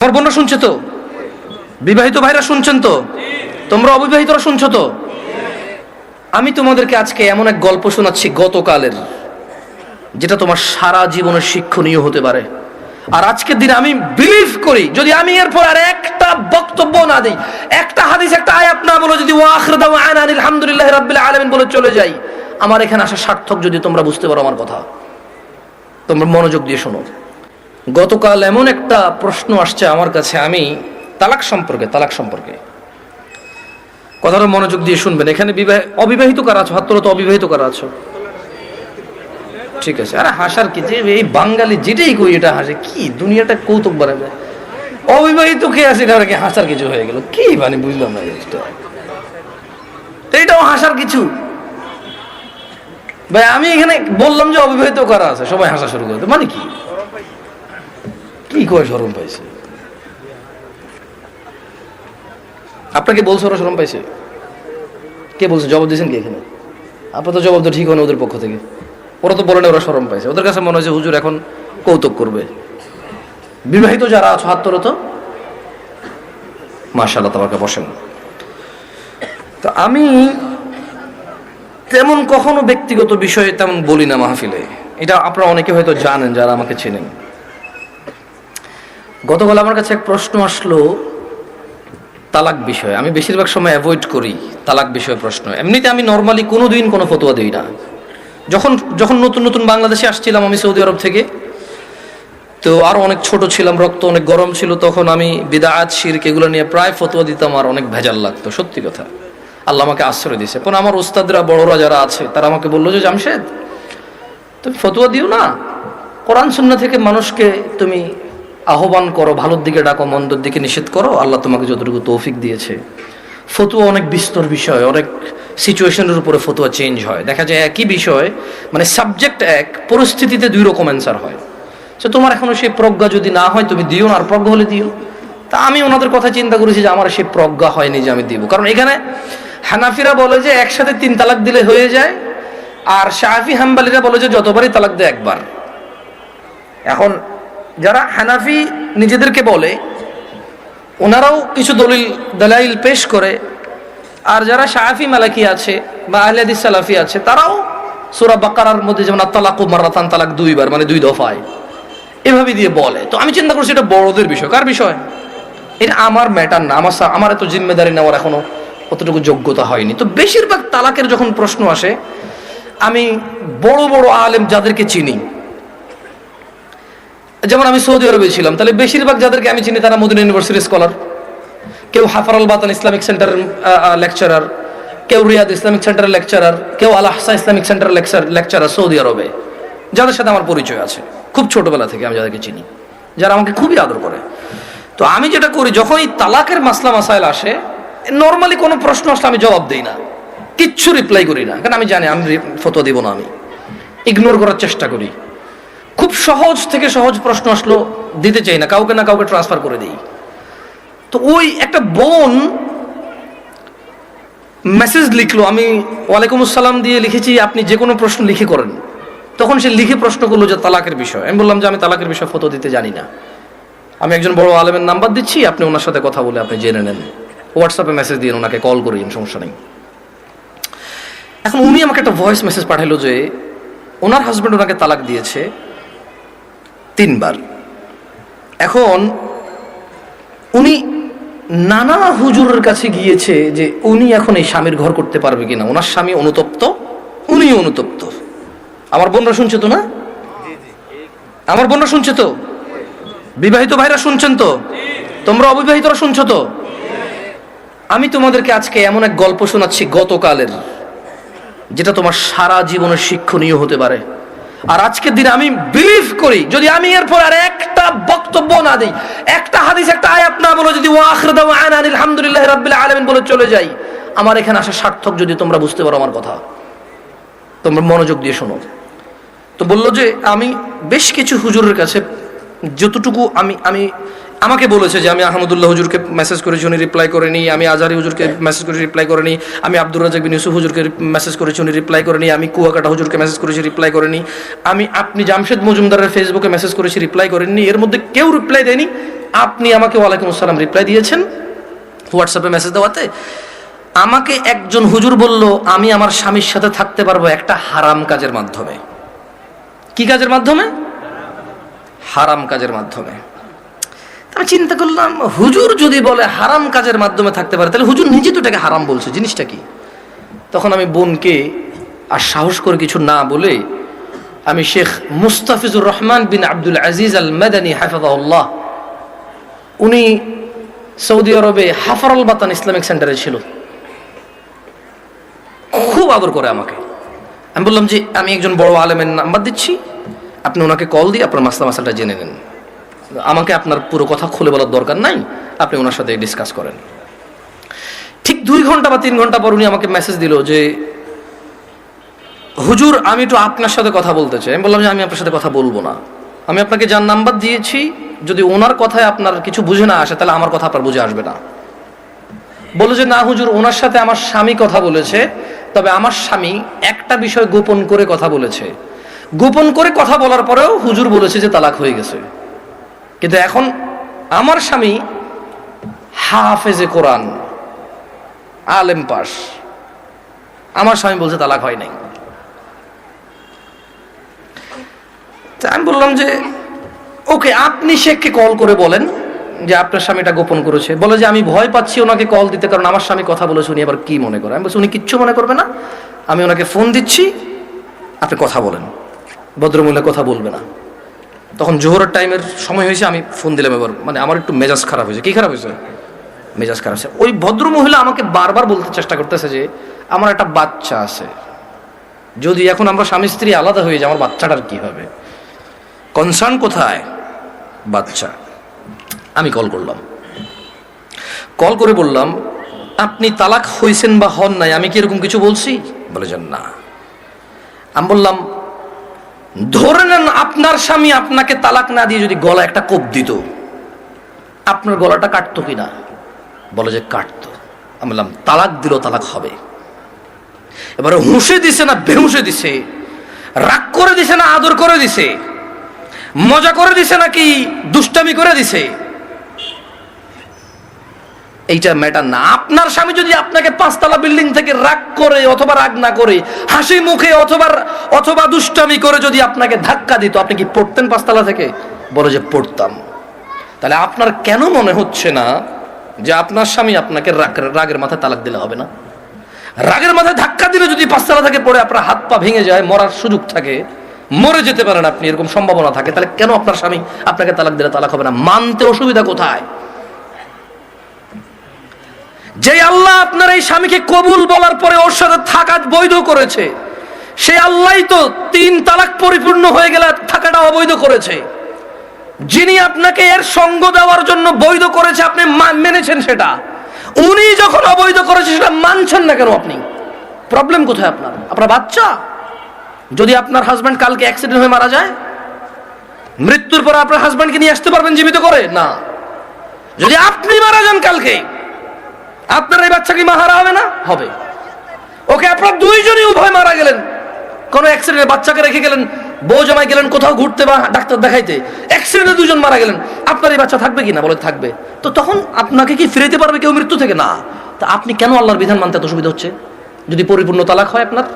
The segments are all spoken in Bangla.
আমার বোনরা শুনছে তো? বিবাহিত ভাইরা শুনছেন তো? তোমরা অবিবাহিতরা শুনছো তো? আমি তোমাদেরকে আজকে এমন এক গল্প শোনাচ্ছি গতকালের, যেটা তোমার সারা জীবনের শিক্ষণীয় হতে পারে। আর আজকের দিনে আমি বিলিভ করি, যদি আমি এরপর আর একটা বক্তব্য না দিই, একটা হাদিস, একটা আয়াত না বলে যদি ওয়াখির দাওয়ানা আলহামদুলিল্লাহি রাব্বিল আলামিন বলে চলে যাই, আমার এখানে আসা সার্থক। যদি তোমরা বুঝতে পারো আমার কথা, তোমরা মনোযোগ দিয়ে শোনো। গতকাল এমন একটা প্রশ্ন আসছে আমার কাছে, আমি তালাক সম্পর্কে কথাটা মনোযোগ দিয়ে শুনবেন। এখানে অবিবাহিত কারা আছো? হাত তোলো তো। অবিবাহিত কারা আছো? ঠিক আছে। আরে হাসার কি, যে এই বাঙালি যেটাই কই এটা হাসে, কি দুনিয়াটা কৌতুক বানাবে। অবিবাহিত কে আছে এটা কি হাসার কিছু হয়ে গেল? কি মানে বুঝলাম না জিনিসটা। এইটাও হাসার কিছু? ভাই আমি এখানে বললাম যে অবিবাহিত কারা আছে, সবাই হাসা শুরু করতে, মানে কি কি কয় শরম পাইছে? আপনাকে বলছে ওরা শরম পাইছে? কে বলছে? জবাব দিয়েছেন কি এখানে? আপনার তো জবাব তো ঠিক হয় না ওদের পক্ষ থেকে। ওরা তো বলে না ওরা শরম পাইছে। ওদের কাছে মনে হয়েছে হুজুর এখন কৌতুক করবে। বিবাহিত যারা আছো হাত তোলো তো। মাশাআল্লাহ, তোমাকে বসেন। তো আমি তেমন কখনো ব্যক্তিগত বিষয়ে তেমন বলি না মাহফিলে, এটা আপনারা অনেকে হয়তো জানেন যারা আমাকে চেনেন। গতকাল আমার কাছে এক প্রশ্ন আসলো তালাক বিষয়ে। আমি বেশিরভাগ সময় অ্যাভয়েড করি তালাক বিষয়ে প্রশ্ন। এমনিতে আমি নর্মালি কোনোদিন কোনো ফতোয়া দিই না। যখন নতুন বাংলাদেশে আসছিলাম আমি সৌদি আরব থেকে, তো আরো অনেক ছোট ছিলাম, রক্ত অনেক গরম ছিল, তখন আমি বিদআত শিরক এগুলো নিয়ে প্রায় ফতোয়া দিতাম, আর অনেক ভেজাল লাগতো। সত্যি কথা, আল্লাহ আমাকে আশ্রয় দিয়েছে। এখন আমার উস্তাদরা বড়রা যারা আছে তারা আমাকে বললো যে জামশেদ তুমি ফতোয়া দিও না, কোরআন সুন্নাহ থেকে মানুষকে তুমি আহ্বান করো, ভালোর দিকে ডাকো, মন্দর দিকে নিষেধ করো। আল্লাহ তোমাকে যতটুকু তৌফিক দিয়েছে। ফতোয়া অনেক বিস্তর বিষয়, অনেক সিচুয়েশনের উপরে ফতোয়া চেঞ্জ হয়। দেখা যায় একই বিষয়, মানে সাবজেক্ট এক, পরিস্থিতিতে দুই রকম অ্যান্সার হয়। তো তোমার এখনো সেই প্রজ্ঞা যদি না হয় তুমি দিও না, আর প্রজ্ঞা হলে দিও। তা আমি ওনাদের কথা চিন্তা করেছি যে আমার সেই প্রজ্ঞা হয়নি যে আমি দিব। কারণ এখানে হানাফিরা বলে যে একসাথে 3 তালাক দিলে হয়ে যায়, আর শাফি হাম্বলিরা বলে যে যতবারই তালাক দেয় একবার। এখন যারা হানাফি নিজেদেরকে বলে ওনারাও কিছু দলাইল পেশ করে, আর যারা শাফি মালাকি আছে বা আহলে হাদিস সালাফি আছে তারাও সূরা বাকারার মধ্যে যেমন আত-তালাকু মাররাতান, তালাক 2 বার, মানে 2 দফায়, এভাবে দিয়ে বলে। তো আমি চিন্তা করছি এটা বড়দের বিষয়। কার বিষয়? এটা আমার ম্যাটার না, আমার এত জিম্মেদারি নেওয়ার এখনো অতটুকু যোগ্যতা হয়নি। তো বেশিরভাগ তালাকের যখন প্রশ্ন আসে, আমি বড় বড় আলেম যাদেরকে চিনি, যেমন আমি সৌদি আরবে ছিলাম, তাহলে বেশিরভাগ যাদেরকে আমি চিনি তারা মদিনা ইউনিভার্সিটির স্কলার। কেউ হাফার আল বাতান ইসলামিক সেন্টারের লেকচারার, কেউ রিয়াদ ইসলামিক সেন্টারের লেকচারার, কেউ আল আহসা ইসলামিক সেন্টারের লেকচারার সৌদি আরবে, যাদের সাথে আমার পরিচয় আছে খুব ছোটবেলা থেকে। আমি যাদেরকে চিনি, যারা আমাকে খুবই আদর করে। তো আমি যেটা করি, যখনই তালাকের মাসলা মাসাইল আসে, নর্মালি কোনো প্রশ্ন আসলে আমি জবাব দিই না, কিচ্ছু রিপ্লাই করি না। কারণ আমি জানি আমি ফতোয়া দিব না, আমি ইগনোর করার চেষ্টা করি। খুব সহজ থেকে সহজ প্রশ্ন আসলো দিতে চাই না, কাউকে না কাউকে ট্রান্সফার করে দিই। তো ওই একটা বোন মেসেজ লিখলো, আমি ওয়ালাইকুম আসসালাম দিয়ে লিখেছি আপনি যে কোনো প্রশ্ন লিখে করেন। তখন সে লিখে প্রশ্ন করলো যে তালাকের বিষয়। আমি বললাম যে আমি তালাকের বিষয়ে ফতোয়া দিতে জানি না, আমি একজন বড় আলেমের নাম্বার দিচ্ছি, আপনি ওনার সাথে কথা বলে আপনি জেনে নেন, হোয়াটসঅ্যাপে মেসেজ দিয়ে ওনাকে কল করিন, সমস্যা নেই। এখন উনি আমাকে একটা ভয়েস মেসেজ পাঠালো যে ওনার হাজব্যান্ড ওনাকে তালাক দিয়েছে 3 বার। এখন উনি নানা হুজুরের কাছে গিয়েছে যে উনি এখন এই স্বামীর ঘর করতে পারবে কিনা। ওনার স্বামী অনুতপ্ত, উনিও অনুতপ্ত। আমার বোনরা শুনছে তো? না, আমার বোনরা শুনছে তো? বিবাহিত ভাইরা শুনছেন তো? তোমরা অবিবাহিতরা শুনছো তো? আমি তোমাদেরকে আজকে এমন এক গল্প শোনাচ্ছি গতকালের, যেটা তোমার সারা জীবনের শিক্ষণীয় হতে পারে। আর আজকের দিনে আমি বিলিভ করি, যদি আমি এরপর আর একটা বক্তব্য না দিই, একটা হাদিস, একটা আয়াত না বলে যদি ওয়াখির দাওয়ানা আলহামদুলিল্লাহি রাব্বিল আলামিন বলে চলে যাই, আমার এখানে আসা সার্থক। যদি তোমরা বুঝতে পারো আমার কথা, তোমরা মনোযোগ দিয়ে শোনো। তো বললো যে আমি বেশ কিছু হুজুরের কাছে যতটুকু আমি আমাকে বলেছে যে আমি আহমদুল্লাহ হুজুরকে মেসেজ করেছি, উনি রিপ্লাই করেনি। আমি আজহারি হুজুরকে মেসেজ করেছি, রিপ্লাই করেনি। আমি আব্দুর রাজাক বিন ইউসুফ হুজুরকে মেসেজ করেছি, উনি রিপ্লাই করেনি। আমি কুয়াকাটা হুজুরকে মেসেজ করেছি, রিপ্লাই করেনি। আপনি জামশেদ মজুমদারের ফেসবুকে মেসেজ করেছি, রিপ্লাই করেননি। এর মধ্যে কেউ রিপ্লাই দেয়নি। আপনি আমাকে ওয়ালাইকুম আসসালাম রিপ্লাই দিয়েছেন হোয়াটসঅ্যাপে মেসেজ দেওয়াতে। আমাকে একজন হুজুর বলল আমি আমার স্বামীর সাথে থাকতে পারবো একটা হারাম কাজের মাধ্যমে। কি কাজের মাধ্যমে? হারাম কাজের মাধ্যমে। আমি চিন্তা করলাম, হুজুর যদি বলে হারাম কাজের মাধ্যমে থাকতে পারে, তাহলে হুজুর নিজে তো এটাকে হারাম বলছে, জিনিসটা কি? তখন আমি বোনকে আর সাহস করে কিছু না বলে আমি শেখ মুস্তাফিজুর রহমান বিন আব্দুল আজিজ আল মাদানী হাফিজাহুল্লাহ, উনি সৌদি আরবে হাফারুল বাতান ইসলামিক সেন্টারে ছিল, খুব আদর করে আমাকে। আমি বললাম যে আমি একজন বড় আলেমের নাম্বার দিচ্ছি, আপনি ওনাকে কল দিয়ে আপনার মাসালাটা জেনে নেন, আমাকে আপনার পুরো কথা খুলে বলার দরকার নাই, আপনি ওনার সাথে ডিসকাস করেন। ঠিক 2 ঘন্টা বা 3 ঘন্টা পর উনি আমাকে মেসেজ দিল যে হুজুর আমি একটু আপনার সাথে কথা বলতে চাই। আমি বললাম যে আমি আপনার সাথে কথা বলবো না, আমি আপনাকে যার নাম্বার দিয়েছি যদি ওনার কথায় আপনার কিছু বুঝে না আসে তাহলে আমার কথা আপনার বুঝে আসবে না। বলে যে না হুজুর, ওনার সাথে আমার স্বামী কথা বলেছে, তবে আমার স্বামী একটা বিষয় গোপন করে কথা বলেছে, গোপন করে কথা বলার পরেও হুজুর বলেছে যে তালাক হয়ে গেছে, কিন্তু এখন আমার স্বামী হাফেজে কোরআন, আলেম পাস, আমার স্বামী বলছে তালাক হয় নাই। আমি বললাম যে ওকে, আপনি শেখকে কল করে বলেন যে আপনার স্বামীটা গোপন করেছে। বলে যে আমি ভয় পাচ্ছি ওনাকে কল দিতে, কারণ আমার স্বামী কথা বলেছে, উনি আবার কি মনে করে। আমি বলছি উনি কিচ্ছু মনে করবে না, আমি ওনাকে ফোন দিচ্ছি, আপনি কথা বলেন। ভদ্রমহিলা কথা বলবে না। তখন জোহরের টাইমের সময় হয়েছে, আমি ফোন দিলাম। এবার মানে আমার একটু মেজাজ খারাপ হয়েছে। কি খারাপ হয়েছে? মেজাজ খারাপ হয়েছে। ওই ভদ্রমহিলা আমাকে বারবার বলতে চেষ্টা করতেছে যে আমার একটা বাচ্চা আছে, যদি এখন আমরা স্বামী স্ত্রী আলাদা হয়ে যাই আমার বাচ্চাটার কি হবে? কনসার্ন কোথায়? বাচ্চা। আমি কল করলাম, কল করে বললাম আপনি তালাক হয়েছেন বা হন নাই, আমি কি এরকম কিছু বলছি? বলে যান না। আমি বললাম ধরে নেন আপনার স্বামী আপনাকে তালাক না দিয়ে যদি গলা একটা কোপ দিত, আপনার গলাটা কাটতো কিনা? বলে যে কাটতো। আমি বললাম তালাক দিল, তালাক হবে। এবারে হুঁশে দিছে না বেহুঁশে দিছে, রাগ করে দিছে না আদর করে দিছে, মজা করে দিছে নাকি দুষ্টামি করে দিছে, এইটা ম্যাটার না। আপনার স্বামী যদি আপনাকে 5 তলা বিল্ডিং থেকে রাগ করে অথবা রাগ না করে হাসি মুখে অথবা দুষ্টামি করে যদি আপনাকে ধাক্কা দিত, আপনি কি পড়তেন 5 তলা থেকে? বলে যে পড়তাম। তাহলে আপনার কেন মনে হচ্ছে না যে আপনার স্বামী আপনাকে রাগের মাথায় তালাক দিলে হবে না? রাগের মাথায় ধাক্কা দিলে যদি 5 তলা থেকে পড়ে আপনার হাত পা ভেঙে যায়, মরার সুযোগ থাকে, মরে যেতে পারেন আপনি, এরকম সম্ভাবনা থাকে, তাহলে কেন আপনার স্বামী আপনাকে তালাক দিলে তালাক হবে না? মানতে অসুবিধা কোথায়? যে আল্লাহ আপনার এই স্বামীকে কবুল বলার পরে ওর সাথে থাকা বৈধ করেছে, সে আল্লাহই তো 3 তালাক পরিপূর্ণ হয়ে গেলে থাকাটা অবৈধ করেছে। যিনি আপনাকে এর সঙ্গ দেওয়ার জন্য বৈধ করেছে, আপনি মেনেছেন সেটা, উনি যখন অবৈধ করেছে সেটা মানছেন না কেন আপনি? প্রবলেম কোথায় আপনার? আপনার বাচ্চা? যদি আপনার হাজব্যান্ড কালকে অ্যাক্সিডেন্ট হয়ে মারা যায়, মৃত্যুর পর আপনার হাজব্যান্ডকে নিয়ে আসতে পারবেন জীবিত করে? না। যদি আপনি মারা যান কালকে, আপনার এই বাচ্চা কি মাহারা হবে না? হবে। ওকে, আপনার দুইজনই উভয় মারা গেলেন, কোন অ্যাক্সিডেন্টে বাচ্চাকে রেখে গেলেন, বউ জামাই গেলেন কোথাও ঘুরতে বা ডাক্তার দেখাইতে, অ্যাক্সিডেন্টে 2 জন মারা গেলেন, আপনার এই বাচ্চা থাকবে কিনা? বলে থাকবে। তো তখন আপনাকে কি ফিরাইতে পারবে কেউ মৃত্যু থেকে? না। তা আপনি কেন আল্লাহর বিধান মানতে এত অসুবিধা হচ্ছে যদি পরিপূর্ণ তালাক হয় আপনার?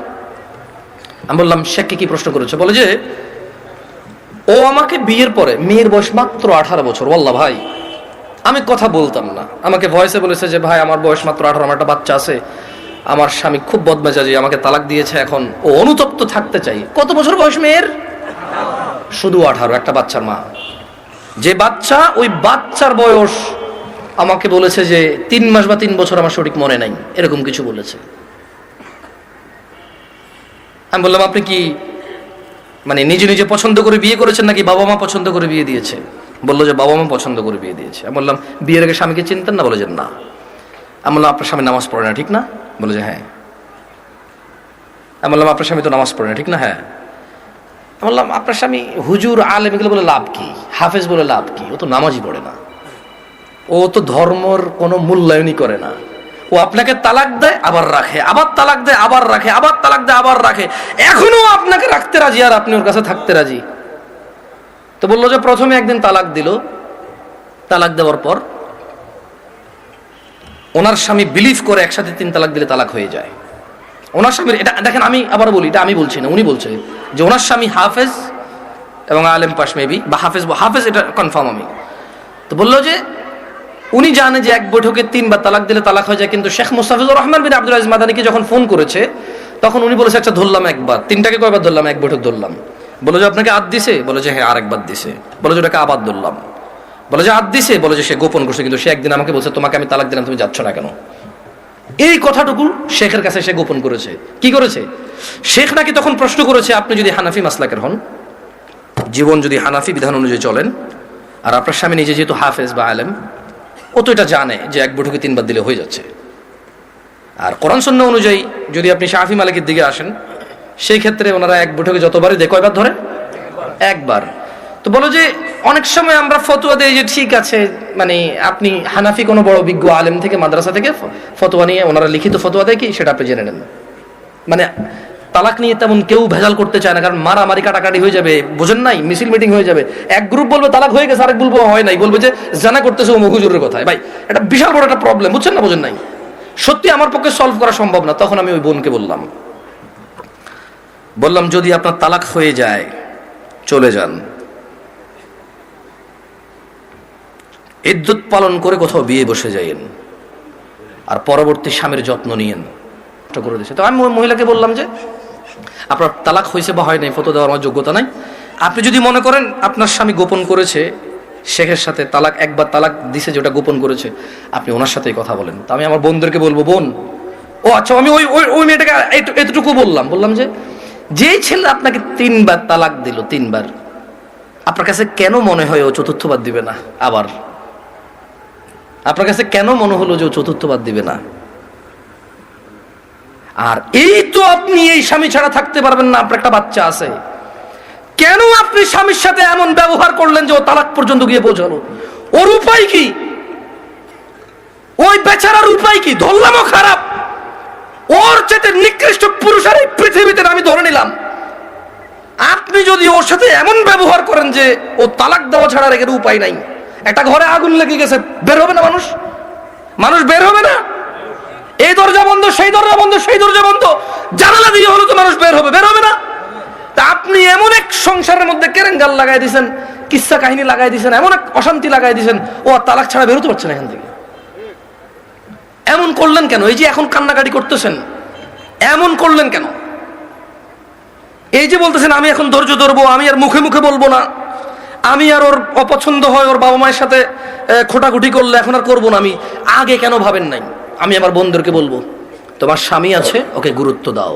আমি বললাম শেখকে কি প্রশ্ন করেছে? বলে যে ও আমাকে বিয়ের পরে, মেয়ের বয়স মাত্র 18 বছর, ওয়াল্লাহ ভাই আমি কথা বলতাম না, আমাকে ভয়েসে বলেছে যে ভাই আমার বয়স মাত্র 18, আমার একটা বাচ্চা আছে, আমার স্বামী খুব বদমেজাজি, আমাকে তালাক দিয়েছে, এখন ও অনুতপ্ত থাকতে চাই। কত বছর বয়স মেয়ের? শুধু 18, একটা বাচ্চার মা। যে বাচ্চা, ওই বাচ্চার বয়স আমাকে বলেছে যে 3 মাস বা 3 বছর, আমার সঠিক মনে নাই, এরকম কিছু বলেছে। আমি বললাম আপনি কি মানে নিজে নিজে পছন্দ করে বিয়ে করেছেন নাকি বাবা মা পছন্দ করে বিয়ে দিয়েছে? বললো যে বাবা মা পছন্দ করে বিয়ে দিয়েছে। আমি বললাম বিয়ের আগে স্বামীকে চিনতেন না? বলে যে না। আমি বললাম আপনার স্বামী নামাজ পড়ে না, ঠিক না? বলে যে হ্যাঁ। আমি বললাম আপনার স্বামী তো নামাজ পড়ে না, ঠিক না? হ্যাঁ। আমি বললাম আপনার স্বামী হুজুর আলেম এগুলো বলে লাভ কি? হাফেজ বলে লাভ কি? ও তো নামাজই পড়ে না। ও তো ধর্মর কোনো মূল্যায়নই করে না। ও আপনাকে তালাক দেয় আবার রাখে, আবার তালাক দেয় আবার রাখে, আবার তালাক দেয় আবার রাখে, এখনো আপনাকে রাখতে রাজি আর আপনি ওর কাছে থাকতে রাজি। তো বললো যে প্রথমে একদিন তালাক দিল, তালাক দেওয়ার পর ওনার স্বামী বিলিভ করে একসাথে 3 তালাক দিলে তালাক হয়ে যায়। ওনার স্বামীর এটা দেখেন, আমি আবার বলি, এটা আমি বলছি না, উনি বলছে যে ওনার স্বামী হাফেজ এবং আলেম পাশ মেবি, বা হাফেজ এটা কনফার্ম আমি। তো বললো যে উনি জানে যে এক বৈঠকে 3 বার তালাক দিলে তালাক হয়ে যায়, কিন্তু শেখ মুস্তাফিজুর রহমান বিন আব্দুল আজিজ মাদানীকে যখন ফোন করেছে তখন উনি বলেছে আচ্ছা ধরলাম একবার, 3টাকে কয়বার ধরলাম? এক বৈঠক ধরলাম। বলে যে আপনাকে আদ দিছে? বলে যে হ্যাঁ আরেকবার দিছে। বলে যে ওটাকে আবার ধরলাম। বলে যে আদ দিছে? বলে যে সে গোপন করছে, কিন্তু সে একদিন আমাকে বলছে তোমাকে আমি তালাক দিলাম, তুমি যাচ্ছ না কেন? এই কথাটুকু শেখের কাছে সে গোপন করেছে। কি করেছে? শেখ নাকি তখন প্রশ্ন করেছে আপনি যদি হানাফি মাসলাকের হন, জীবন যদি হানাফি বিধান অনুযায়ী চলেন, আর আপনার স্বামী নিজে যেহেতু হাফেজ বা আলেম, ও তো এটা জানে যে এক বৈঠকে 3 বার দিলে হয়ে যাচ্ছে। আর কোরআন সুন্নাহ অনুযায়ী যদি আপনি শাফি মালিকের দিকে আসেন, সেই ক্ষেত্রে ওনারা এক বৈঠকে যতবারই দেয় কয়বার ধরে? একবার। তো বলো যে অনেক সময় আমরা ফতোয়া দেই যে ঠিক আছে, মানে আপনি হানাফি কোনো বড় বিজ্ঞ আলেম থেকে মাদ্রাসা থেকে ফতোয়া নিয়ে ওনারা লিখিত ফতোয়া দেয় কি সেটা আপনি জেনে নেন। মানে তালাক নিয়ে তেমন কেউ ভেজাল করতে চায় না, কারণ মারামারি কাটাকাটি হয়ে যাবে, বোঝেন নাই, মিছিল মিটিং হয়ে যাবে। এক গ্রুপ বলবে তালাক হয়ে গেছে, আরেক বলবো হয় নাই, বলবে যে জানা করতেছে ও হুজুরের কথায়। ভাই এটা বিশাল বড় একটা প্রবলেম, বুঝছেন না বোঝেন নাই? সত্যি আমার পক্ষে সলভ করা সম্ভব না। তখন আমি ওই বোনকে বললাম যদি আপনার তালাক হয়ে যায় চলে যান, ইদ্যত পালন করে কোথাও বিয়ে বসে যাইয়েন, আর পরবর্তী স্বামীর যত্ন নিয়েন করে দিয়েছে। তো আমি মহিলাকে বললাম যে আপনার তালাক হয়েছে বা হয় নাই ফটো দেওয়ার আমার যোগ্যতা নাই, আপনি যদি মনে করেন আপনার স্বামী গোপন করেছে শেখের সাথে, তালাক একবার তালাক দিছে যেটা গোপন করেছে, আপনি ওনার সাথেই কথা বলেন। তো আমি আমার বোনদেরকে বলবো, বোন ও আচ্ছা, আমি ওই মেয়েটাকে এতটুকু বললাম যে যেই ছেলে আপনাকে 3 বার তালাক দিল, 3 বার, আপনার কাছে কেন মনে হয় ও 4র্থবার দিবে না? আবার আপনার কাছে কেন মনে হলো যে ও 4র্থবার দিবে না? আর এই তো আপনি এই স্বামী ছাড়া থাকতে পারবেন না, আপনার একটা বাচ্চা আছে, কেন আপনি স্বামীর সাথে এমন ব্যবহার করলেন যে ও তালাক পর্যন্ত গিয়ে পৌঁছালো? ওর উপায় কি? ওই বেচারার উপায় কি? ধরলামও খারাপ, ওর চেয়ে নিকৃষ্ট পুরুষ আর এই পৃথিবীতে আমি ধরে নিলাম। আপনি যদি ওর সাথে এমন ব্যবহার করেন যে ও তালাক দেওয়া ছাড়া রেখে উপায় নাই, একটা ঘরে আগুন লেগে গেছে, বের হবে না মানুষ বের হবে না? এই দরজা বন্ধ, সেই দরজা বন্ধ, সেই দরজা বন্ধ, জানালা দিয়ে হলো তো মানুষ বের হবে না? তা আপনি এমন এক সংসারের মধ্যে কেরেঙ্গাল লাগাই দিয়েছেন, কিচ্ছা কাহিনী লাগাই দিয়েছেন, এমন এক অশান্তি লাগাই দিয়েছেন, ও আর তালাক ছাড়া বেরোতে পারছে না এখান থেকে। এমন করলেন কেন? এই যে এখন কান্নাকাটি করতেছেন, এমন করলেন কেন? এই যে বলতেছেন আমি এখন ধৈর্য ধরবো, আমি আর মুখে মুখে বলবো না, আমি আর ওর অপছন্দ হয় ওর বাবা মায়ের সাথে খোটাখুটি করলে এখন আর করবো না, আমি আগে কেন ভাবেন নাই? আমি আমার বোনদেরকে বলবো তোমার স্বামী আছে, ওকে গুরুত্ব দাও।